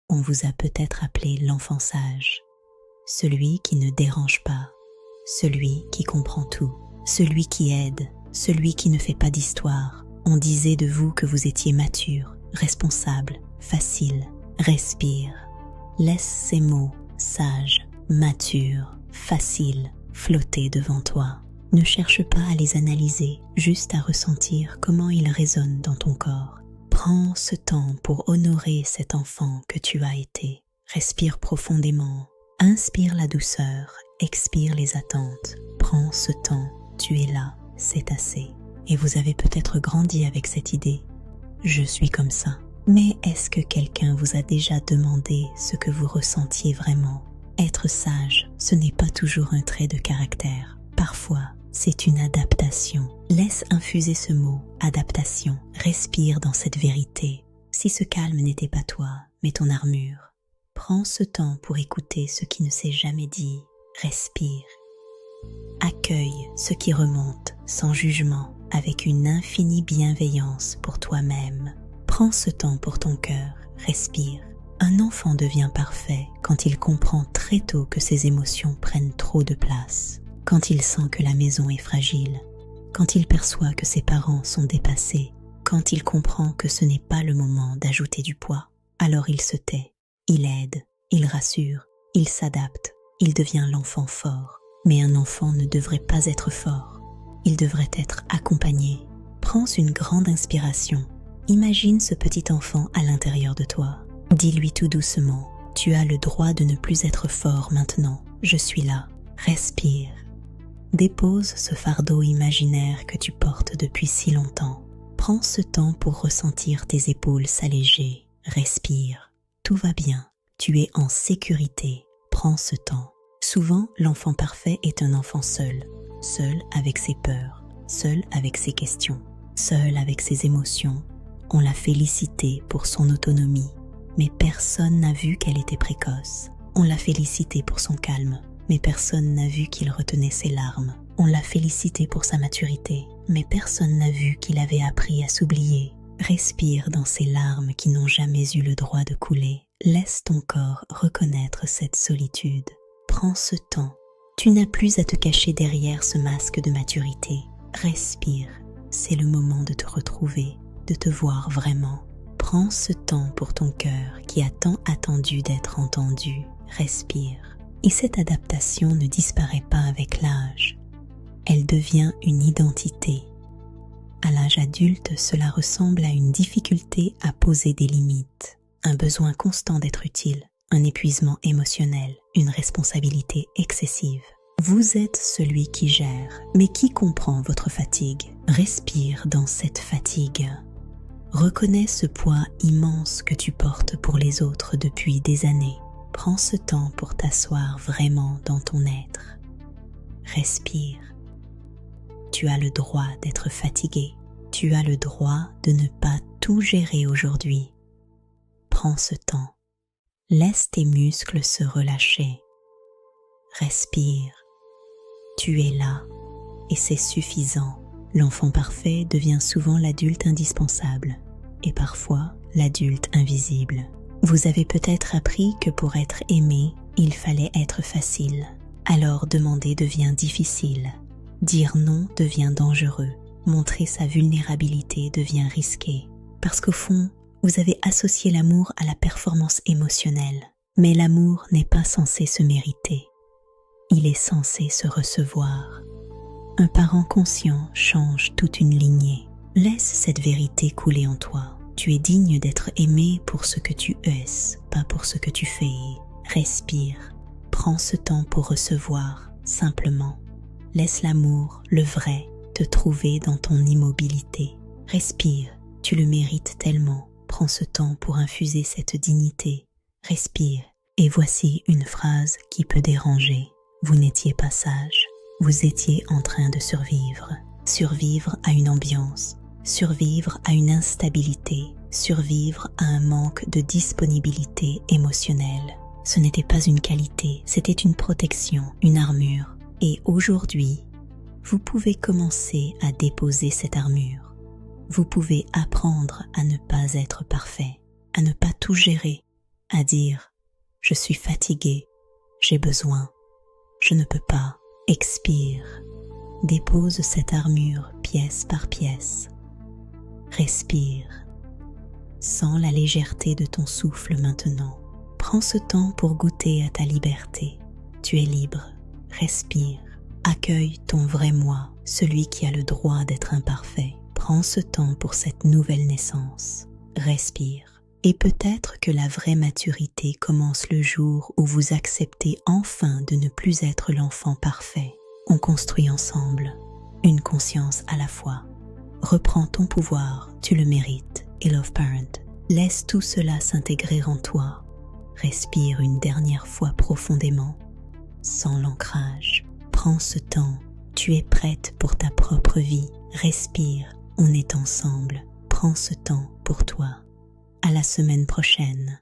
On vous a peut-être appelé l'enfant sage, celui qui ne dérange pas, celui qui comprend tout, celui qui aide, celui qui ne fait pas d'histoire. On disait de vous que vous étiez mature, responsable, facile. Respire. Laisse ces mots, sage, mature, facile, flotter devant toi. Ne cherche pas à les analyser, juste à ressentir comment ils résonnent dans ton corps. Prends ce temps pour honorer cet enfant que tu as été. Respire profondément. Inspire la douceur, expire les attentes. Prends ce temps, tu es là, c'est assez. Et vous avez peut-être grandi avec cette idée. Je suis comme ça. Mais est-ce que quelqu'un vous a déjà demandé ce que vous ressentiez vraiment? Être sage, ce n'est pas toujours un trait de caractère. Parfois, c'est une adaptation. Laisse infuser ce mot, adaptation. Respire dans cette vérité. Si ce calme n'était pas toi, mais ton armure, prends ce temps pour écouter ce qui ne s'est jamais dit. Respire. Accueille ce qui remonte sans jugement, avec une infinie bienveillance pour toi-même. Prends ce temps pour ton cœur, respire. Un enfant devient parfait quand il comprend très tôt que ses émotions prennent trop de place, quand il sent que la maison est fragile, quand il perçoit que ses parents sont dépassés, quand il comprend que ce n'est pas le moment d'ajouter du poids. Alors il se tait, il aide, il rassure, il s'adapte, il devient l'enfant fort. Mais un enfant ne devrait pas être fort, il devrait être accompagné. Prends une grande inspiration. Imagine ce petit enfant à l'intérieur de toi. Dis-lui tout doucement, tu as le droit de ne plus être fort maintenant. Je suis là. Respire. Dépose ce fardeau imaginaire que tu portes depuis si longtemps. Prends ce temps pour ressentir tes épaules s'alléger. Respire. Tout va bien. Tu es en sécurité. Prends ce temps. Souvent, l'enfant parfait est un enfant seul. Seul avec ses peurs. Seul avec ses questions. Seul avec ses émotions. On l'a félicité pour son autonomie, mais personne n'a vu qu'elle était précoce. On l'a félicité pour son calme, mais personne n'a vu qu'il retenait ses larmes. On l'a félicité pour sa maturité, mais personne n'a vu qu'il avait appris à s'oublier. Respire dans ces larmes qui n'ont jamais eu le droit de couler. Laisse ton corps reconnaître cette solitude. Prends ce temps. Tu n'as plus à te cacher derrière ce masque de maturité. Respire. C'est le moment de te retrouver, de te voir vraiment. Prends ce temps pour ton cœur qui a tant attendu d'être entendu. Respire. Et cette adaptation ne disparaît pas avec l'âge. Elle devient une identité. À l'âge adulte, cela ressemble à une difficulté à poser des limites, un besoin constant d'être utile, un épuisement émotionnel, une responsabilité excessive. Vous êtes celui qui gère, mais qui comprend votre fatigue. Respire dans cette fatigue. Reconnais ce poids immense que tu portes pour les autres depuis des années. Prends ce temps pour t'asseoir vraiment dans ton être. Respire. Tu as le droit d'être fatigué. Tu as le droit de ne pas tout gérer aujourd'hui. Prends ce temps. Laisse tes muscles se relâcher. Respire. Tu es là et c'est suffisant. L'enfant parfait devient souvent l'adulte indispensable et parfois l'adulte invisible. Vous avez peut-être appris que pour être aimé, il fallait être facile. Alors demander devient difficile. Dire non devient dangereux. Montrer sa vulnérabilité devient risqué. Parce qu'au fond, vous avez associé l'amour à la performance émotionnelle. Mais l'amour n'est pas censé se mériter. Il est censé se recevoir. Un parent conscient change toute une lignée. Laisse cette vérité couler en toi. Tu es digne d'être aimé pour ce que tu es, pas pour ce que tu fais. Respire. Prends ce temps pour recevoir, simplement. Laisse l'amour, le vrai, te trouver dans ton immobilité. Respire. Tu le mérites tellement. Prends ce temps pour infuser cette dignité. Respire. Et voici une phrase qui peut déranger. Vous n'étiez pas sage. Vous étiez en train de survivre. Survivre à une ambiance. Survivre à une instabilité. Survivre à un manque de disponibilité émotionnelle. Ce n'était pas une qualité, c'était une protection, une armure. Et aujourd'hui, vous pouvez commencer à déposer cette armure. Vous pouvez apprendre à ne pas être parfait, à ne pas tout gérer, à dire « Je suis fatigué, j'ai besoin, je ne peux pas ». Expire, dépose cette armure pièce par pièce. Respire. Sens la légèreté de ton souffle maintenant. Prends ce temps pour goûter à ta liberté. Tu es libre. Respire. Accueille ton vrai moi, celui qui a le droit d'être imparfait. Prends ce temps pour cette nouvelle naissance. Respire. Et peut-être que la vraie maturité commence le jour où vous acceptez enfin de ne plus être l'enfant parfait. On construit ensemble, une conscience à la fois. Reprends ton pouvoir, tu le mérites. Et Love Parent, laisse tout cela s'intégrer en toi. Respire une dernière fois profondément, sans l'ancrage. Prends ce temps, tu es prête pour ta propre vie. Respire, on est ensemble. Prends ce temps pour toi. À la semaine prochaine.